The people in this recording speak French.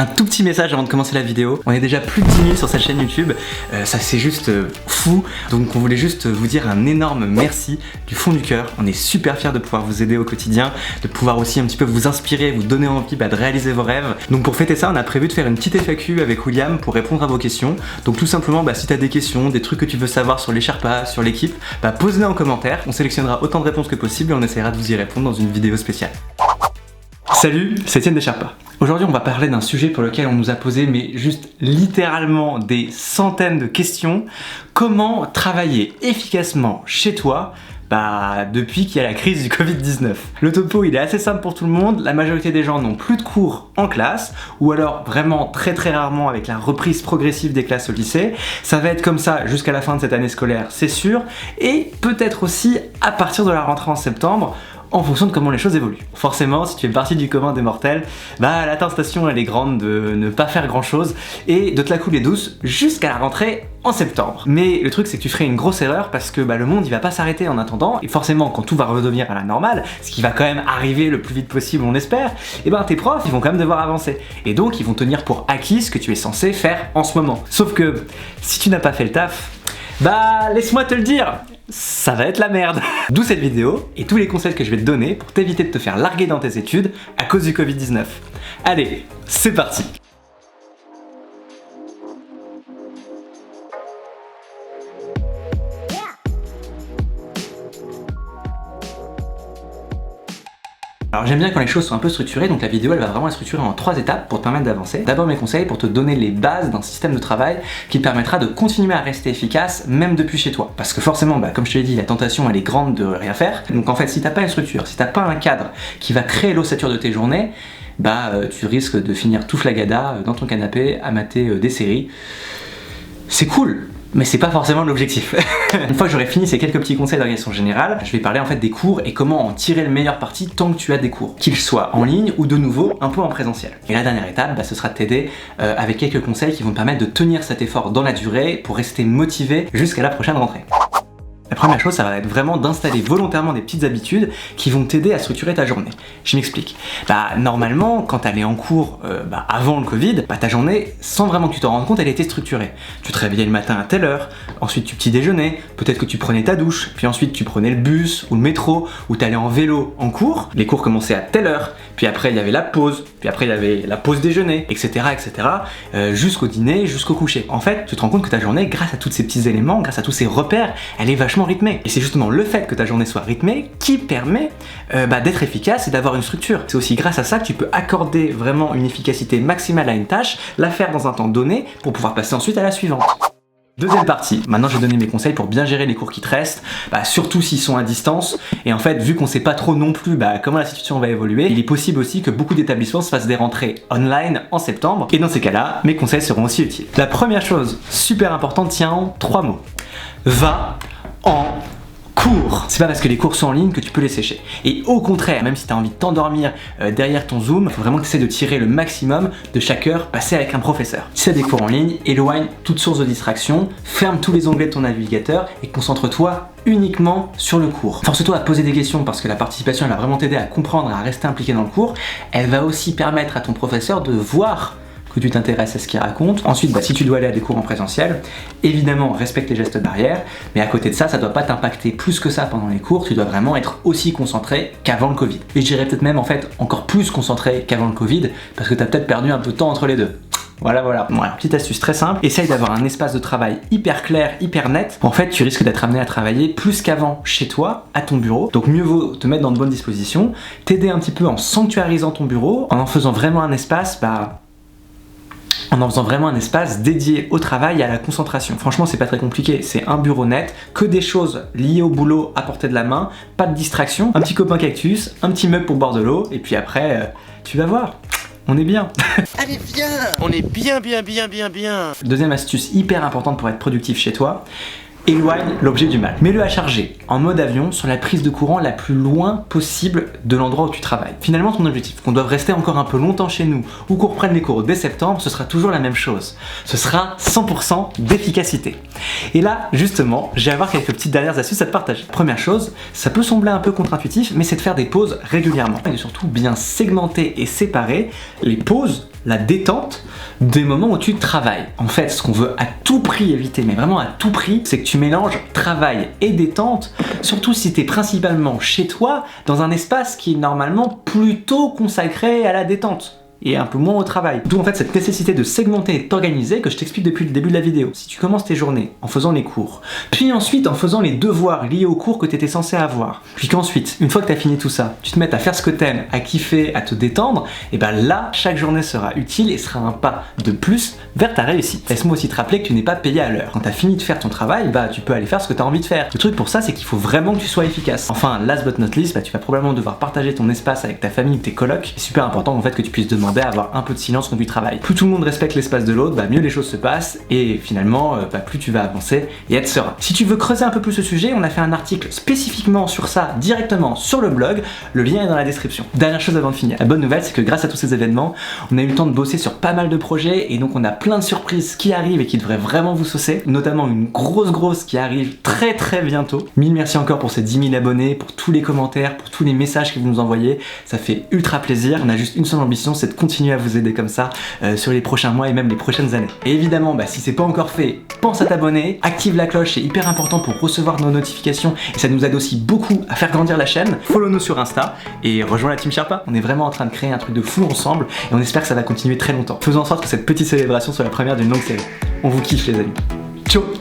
Un tout petit message avant de commencer la vidéo. On est déjà plus de 10 000 sur cette chaîne YouTube. Ça c'est juste fou. Donc on voulait juste vous dire un énorme merci du fond du cœur. On est super fiers de pouvoir vous aider au quotidien, de pouvoir aussi un petit peu vous inspirer, vous donner envie de réaliser vos rêves. Donc pour fêter ça, on a prévu de faire une petite FAQ avec William pour répondre à vos questions. Donc tout simplement, si tu as des questions, des trucs que tu veux savoir sur les Sherpas, sur l'équipe, pose-les en commentaire. On sélectionnera autant de réponses que possible et on essaiera de vous y répondre dans une vidéo spéciale. Salut, c'est Étienne des Sherpas. Aujourd'hui, on va parler d'un sujet pour lequel on nous a posé, mais juste littéralement des centaines de questions. Comment travailler efficacement chez toi depuis qu'il y a la crise du Covid-19. Le topo, il est assez simple pour tout le monde. La majorité des gens n'ont plus de cours en classe, ou alors vraiment très rarement avec la reprise progressive des classes au lycée. Ça va être comme ça jusqu'à la fin de cette année scolaire, c'est sûr, et peut-être aussi à partir de la rentrée en septembre, en fonction de comment les choses évoluent. Forcément, si tu fais partie du commun des mortels, la tentation elle est grande de ne pas faire grand chose et de te la couler douce jusqu'à la rentrée en septembre. Mais le truc c'est que tu ferais une grosse erreur parce que le monde il va pas s'arrêter en attendant et forcément quand tout va redevenir à la normale, ce qui va quand même arriver le plus vite possible on espère, tes profs ils vont quand même devoir avancer et donc ils vont tenir pour acquis ce que tu es censé faire en ce moment. Sauf que si tu n'as pas fait le taf, laisse-moi te le dire, ça va être la merde. D'où cette vidéo et tous les conseils que je vais te donner pour t'éviter de te faire larguer dans tes études à cause du Covid-19. Allez, c'est parti. Alors j'aime bien quand les choses sont un peu structurées, donc la vidéo elle va vraiment être structurée en 3 étapes pour te permettre d'avancer. D'abord mes conseils pour te donner les bases d'un système de travail qui te permettra de continuer à rester efficace même depuis chez toi. Parce que forcément, comme je te l'ai dit, la tentation elle est grande de rien faire. Donc en fait si t'as pas une structure, si t'as pas un cadre qui va créer l'ossature de tes journées, tu risques de finir tout flagada dans ton canapé à mater des séries. C'est cool, mais c'est pas forcément l'objectif. Une fois que j'aurai fini ces quelques petits conseils d'organisation générale, je vais parler en fait des cours et comment en tirer le meilleur parti tant que tu as des cours, qu'ils soient en ligne ou de nouveau un peu en présentiel. Et la dernière étape, ce sera de t'aider avec quelques conseils qui vont te permettre de tenir cet effort dans la durée pour rester motivé jusqu'à la prochaine rentrée. La première chose, ça va être vraiment d'installer volontairement des petites habitudes qui vont t'aider à structurer ta journée. Je m'explique. Normalement, quand t'allais en cours avant le Covid, ta journée, sans vraiment que tu t'en rendes compte, elle était structurée. Tu te réveillais le matin à telle heure, ensuite tu petit déjeunais, peut-être que tu prenais ta douche, puis ensuite tu prenais le bus ou le métro, ou t'allais en vélo en cours. Les cours commençaient à telle heure, puis après il y avait la pause, puis après il y avait la pause déjeuner, etc. Jusqu'au dîner, jusqu'au coucher. En fait, tu te rends compte que ta journée, grâce à tous ces petits éléments, grâce à tous ces repères, elle est vachement rythmée. Et c'est justement le fait que ta journée soit rythmée qui permet d'être efficace et d'avoir une structure. C'est aussi grâce à ça que tu peux accorder vraiment une efficacité maximale à une tâche, la faire dans un temps donné pour pouvoir passer ensuite à la suivante. Deuxième partie, maintenant je vais donner mes conseils pour bien gérer les cours qui te restent, surtout s'ils sont à distance. Et en fait, vu qu'on sait pas trop non plus comment la situation va évoluer, il est possible aussi que beaucoup d'établissements se fassent des rentrées online en septembre. Et dans ces cas-là, mes conseils seront aussi utiles. La première chose, super importante, tient en 3 mots. Va en cours. C'est pas parce que les cours sont en ligne que tu peux les sécher. Et au contraire, même si tu as envie de t'endormir derrière ton Zoom, il faut vraiment que tu essaies de tirer le maximum de chaque heure passée avec un professeur. Si tu as des cours en ligne, éloigne toute source de distraction, ferme tous les onglets de ton navigateur et concentre-toi uniquement sur le cours. Force-toi à te poser des questions parce que la participation elle va vraiment t'aider à comprendre et à rester impliqué dans le cours. Elle va aussi permettre à ton professeur de voir que tu t'intéresses à ce qu'il raconte. Ensuite, si tu dois aller à des cours en présentiel, évidemment, respecte les gestes barrières, mais à côté de ça, ça doit pas t'impacter plus que ça pendant les cours, tu dois vraiment être aussi concentré qu'avant le Covid. Et je dirais peut-être même, en fait, encore plus concentré qu'avant le Covid, parce que tu as peut-être perdu un peu de temps entre les deux. Voilà. Petite astuce très simple, essaye d'avoir un espace de travail hyper clair, hyper net. En fait, tu risques d'être amené à travailler plus qu'avant chez toi, à ton bureau. Donc mieux vaut te mettre dans de bonnes dispositions, t'aider un petit peu en sanctuarisant ton bureau, en faisant vraiment un espace, en faisant vraiment un espace dédié au travail et à la concentration. Franchement, c'est pas très compliqué, c'est un bureau net, que des choses liées au boulot à portée de la main, pas de distraction, un petit copain cactus, un petit mug pour boire de l'eau, et puis après, tu vas voir, on est bien. Allez viens, on est bien. Deuxième astuce hyper importante pour être productif chez toi, Éloigne l'objet du mal. Mets-le à charger, en mode avion, sur la prise de courant la plus loin possible de l'endroit où tu travailles. Finalement, ton objectif, qu'on doive rester encore un peu longtemps chez nous ou qu'on reprenne les cours dès septembre, ce sera toujours la même chose. Ce sera 100% d'efficacité. Et là, justement, j'ai à avoir quelques petites dernières astuces à te partager. Première chose, ça peut sembler un peu contre-intuitif, mais c'est de faire des pauses régulièrement. Et surtout bien segmenter et séparer les pauses, la détente, des moments où tu travailles. En fait, ce qu'on veut à tout prix éviter, mais vraiment à tout prix, c'est que tu mélanges travail et détente, surtout si tu es principalement chez toi, dans un espace qui est normalement plutôt consacré à la détente et un peu moins au travail. D'où en fait cette nécessité de segmenter et t'organiser que je t'explique depuis le début de la vidéo. Si tu commences tes journées en faisant les cours, puis ensuite en faisant les devoirs liés aux cours que tu étais censé avoir, puis qu'ensuite, une fois que tu as fini tout ça, tu te mets à faire ce que t'aimes, à kiffer, à te détendre, et ben là, chaque journée sera utile et sera un pas de plus vers ta réussite. Laisse-moi aussi te rappeler que tu n'es pas payé à l'heure. Quand tu as fini de faire ton travail, bah tu peux aller faire ce que tu as envie de faire. Le truc pour ça, c'est qu'il faut vraiment que tu sois efficace. Enfin, last but not least, bah, tu vas probablement devoir partager ton espace avec ta famille ou tes colocs. C'est super important en fait que tu puisses demander à avoir un peu de silence quand tu travailles. Plus tout le monde respecte l'espace de l'autre, bah mieux les choses se passent et finalement bah, plus tu vas avancer et être serein. Si tu veux creuser un peu plus ce sujet, on a fait un article spécifiquement sur ça directement sur le blog, le lien est dans la description. Dernière chose avant de finir, la bonne nouvelle c'est que grâce à tous ces événements, on a eu le temps de bosser sur pas mal de projets et donc on a plein de surprises qui arrivent et qui devraient vraiment vous saucer, notamment une grosse qui arrive très bientôt. Mille merci encore pour ces 10 000 abonnés, pour tous les commentaires, pour tous les messages que vous nous envoyez, ça fait ultra plaisir. On a juste une seule ambition, c'est de continuer à vous aider comme ça sur les prochains mois et même les prochaines années. Et évidemment, bah, si c'est pas encore fait, pense à t'abonner, active la cloche, c'est hyper important pour recevoir nos notifications et ça nous aide aussi beaucoup à faire grandir la chaîne. Follow-nous sur Insta et rejoins la Team Sherpa. On est vraiment en train de créer un truc de fou ensemble et on espère que ça va continuer très longtemps. Faisons en sorte que cette petite célébration soit la première d'une longue série. On vous kiffe les amis. Ciao.